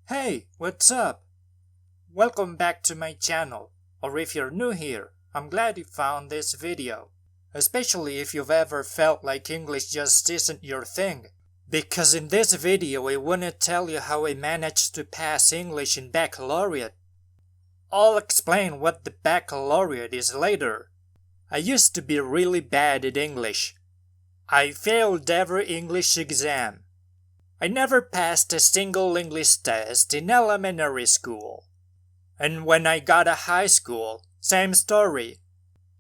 Hey, what's up? Welcome back to my channel, or if you're new here, I'm glad you found this video. Especially if you've ever felt like English just isn't your thing. Because in this video I wanna tell you how I managed to pass English in Baccalaureate. I'll explain what the Baccalaureate is later. I used to be really bad at English. I failed every English exam. I never passed a single English test in elementary school. And when I got to high school, same story.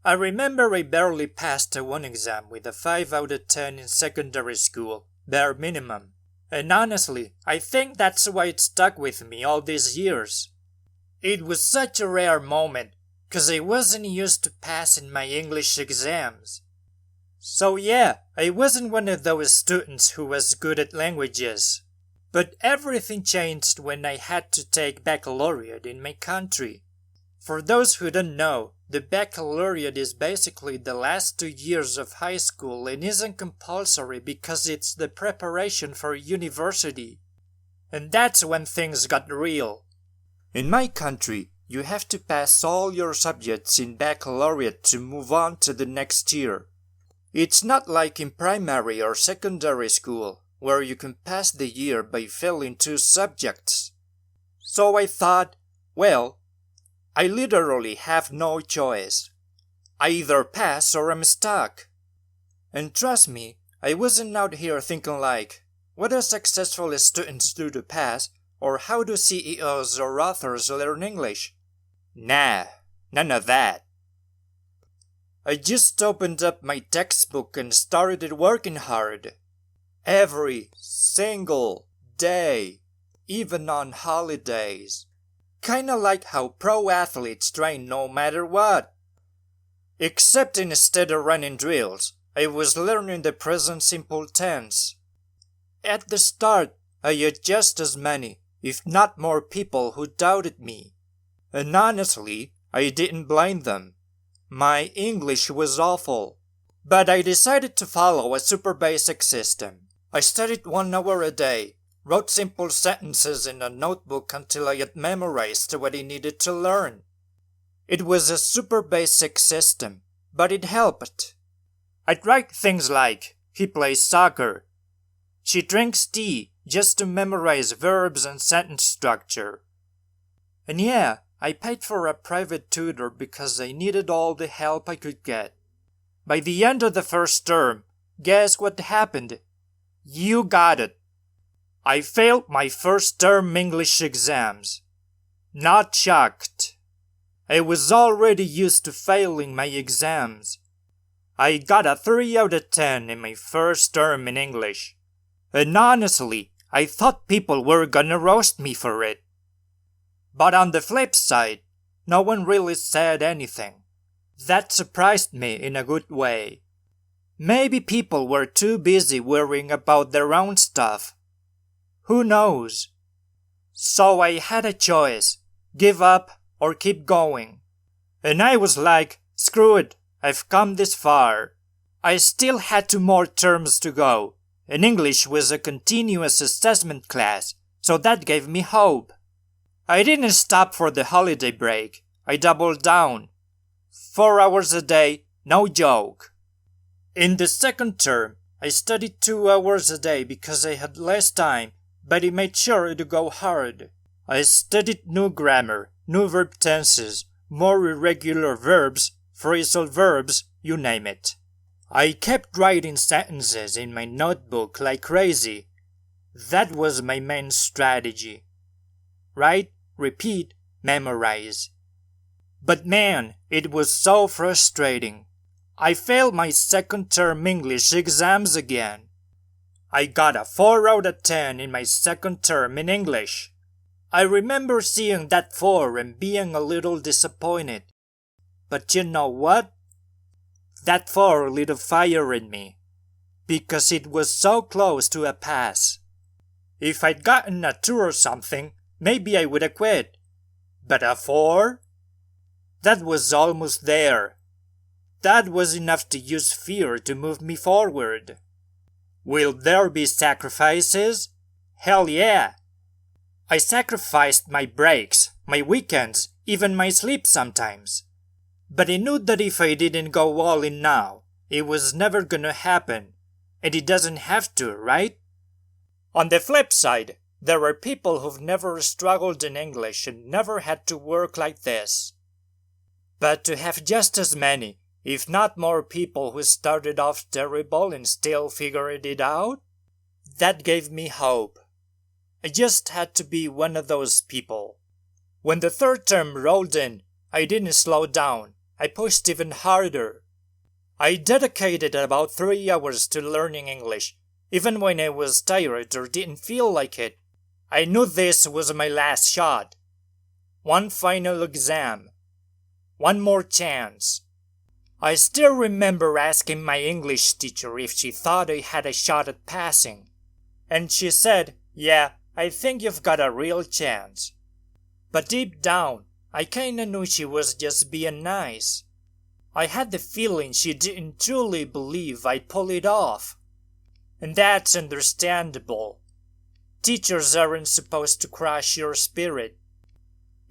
I remember I barely passed one exam with a 5 out of 10 in secondary school, bare minimum. And honestly, I think that's why it stuck with me all these years. It was such a rare moment, cause I wasn't used to passing my English exams. So yeah, I wasn't one of those students who was good at languages. But everything changed when I had to take Baccalaureate in my country. For those who don't know, the Baccalaureate is basically the last 2 years of high school and isn't compulsory because it's the preparation for university. And that's when things got real. In my country, you have to pass all your subjects in Baccalaureate to move on to the next year. It's not like in primary or secondary school, where you can pass the year by failing 2 subjects. So I thought, well, I literally have no choice. I either pass or I'm stuck. And trust me, I wasn't out here thinking like, what do successful students do to pass, or how do CEOs or authors learn English? Nah, none of that. I just opened up my textbook and started working hard. Every single day, even on holidays. Kinda like how pro athletes train no matter what. Except instead of running drills, I was learning the present simple tense. At the start, I had just as many, if not more people who doubted me. And honestly, I didn't blame them. My English was awful. But I decided to follow a super basic system. I studied 1 hour a day, wrote simple sentences in a notebook until I had memorized what I needed to learn. It was a super basic system, but it helped. I'd write things like, he plays soccer. She drinks tea just to memorize verbs and sentence structure. And yeah, I paid for a private tutor because I needed all the help I could get. By the end of the first term, guess what happened? You got it. I failed my first term English exams. Not shocked. I was already used to failing my exams. I got a 3 out of 10 in my first term in English. And honestly, I thought people were gonna roast me for it. But on the flip side, no one really said anything. That surprised me in a good way. Maybe people were too busy worrying about their own stuff. Who knows? So I had a choice, give up or keep going. And I was like, screw it, I've come this far. I still had 2 more terms to go, and English was a continuous assessment class, so that gave me hope. I didn't stop for the holiday break, I doubled down. 4 hours a day, no joke. In the second term, I studied 2 hours a day because I had less time, but I made sure to go hard. I studied new grammar, new verb tenses, more irregular verbs, phrasal verbs, you name it. I kept writing sentences in my notebook like crazy. That was my main strategy. Write, repeat, memorize. But man, it was so frustrating. I failed my second term English exams again. I got a 4 out of 10 in my second term in English. I remember seeing that 4 and being a little disappointed. But you know what? That 4 lit a fire in me. Because it was so close to a pass. If I'd gotten a 2 or something, maybe I would have quit. But a 4? That was almost there. That was enough to use fear to move me forward. Will there be sacrifices? Hell yeah! I sacrificed my breaks, my weekends, even my sleep sometimes. But I knew that if I didn't go all in now, it was never gonna happen. And it doesn't have to, right? On the flip side, there are people who've never struggled in English and never had to work like this. But to have just as many, if not more people who started off terrible and still figured it out, that gave me hope. I just had to be one of those people. When the third term rolled in, I didn't slow down. I pushed even harder. I dedicated about 3 hours to learning English, even when I was tired or didn't feel like it. I knew this was my last shot. One final exam. One more chance. I still remember asking my English teacher if she thought I had a shot at passing. And she said, "Yeah, I think you've got a real chance." But deep down, I kinda knew she was just being nice. I had the feeling she didn't truly believe I'd pull it off. And that's understandable. Teachers aren't supposed to crush your spirit.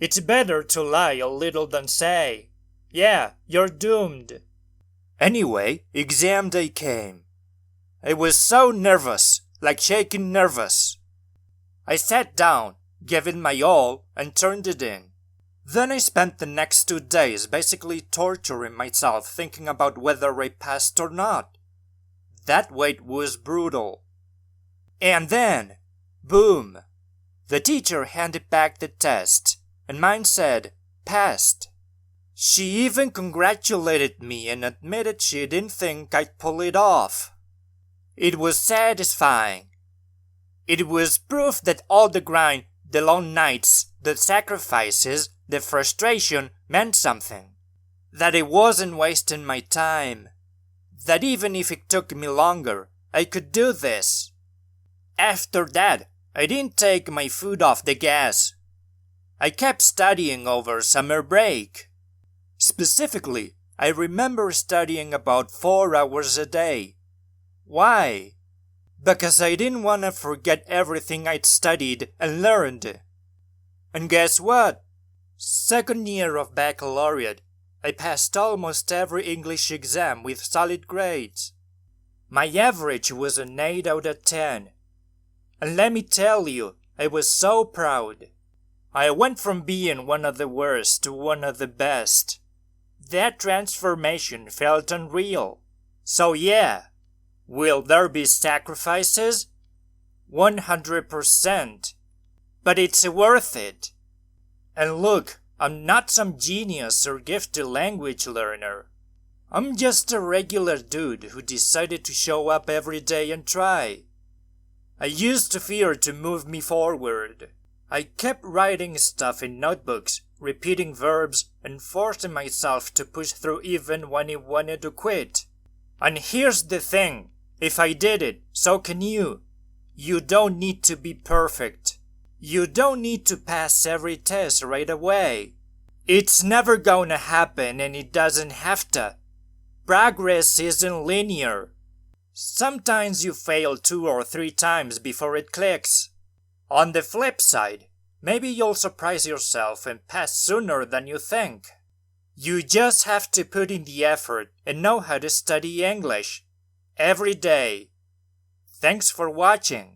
It's better to lie a little than say, "Yeah, you're doomed." Anyway, exam day came. I was so nervous, like shaking nervous. I sat down, gave it my all, and turned it in. Then I spent the next 2 days basically torturing myself thinking about whether I passed or not. That wait was brutal. And then, boom! The teacher handed back the test, and mine said, "Passed." She even congratulated me and admitted she didn't think I'd pull it off. It was satisfying. It was proof that all the grind, the long nights, the sacrifices, the frustration meant something. That I wasn't wasting my time. That even if it took me longer, I could do this. After that, I didn't take my foot off the gas. I kept studying over summer break. Specifically, I remember studying about 4 hours a day. Why? Because I didn't want to forget everything I'd studied and learned. And guess what? Second year of Baccalaureate, I passed almost every English exam with solid grades. My average was an 8 out of 10. And let me tell you, I was so proud. I went from being one of the worst to one of the best. That transformation felt unreal. So yeah, will there be sacrifices? 100%. But it's worth it. And look, I'm not some genius or gifted language learner. I'm just a regular dude who decided to show up every day and try. I used fear to move me forward. I kept writing stuff in notebooks, repeating verbs, and forcing myself to push through even when I wanted to quit. And here's the thing, if I did it, so can you. You don't need to be perfect. You don't need to pass every test right away. It's never gonna happen and it doesn't have to. Progress isn't linear. Sometimes you fail 2 or 3 times before it clicks. On the flip side, maybe you'll surprise yourself and pass sooner than you think. You just have to put in the effort and know how to study English every day. Thanks for watching.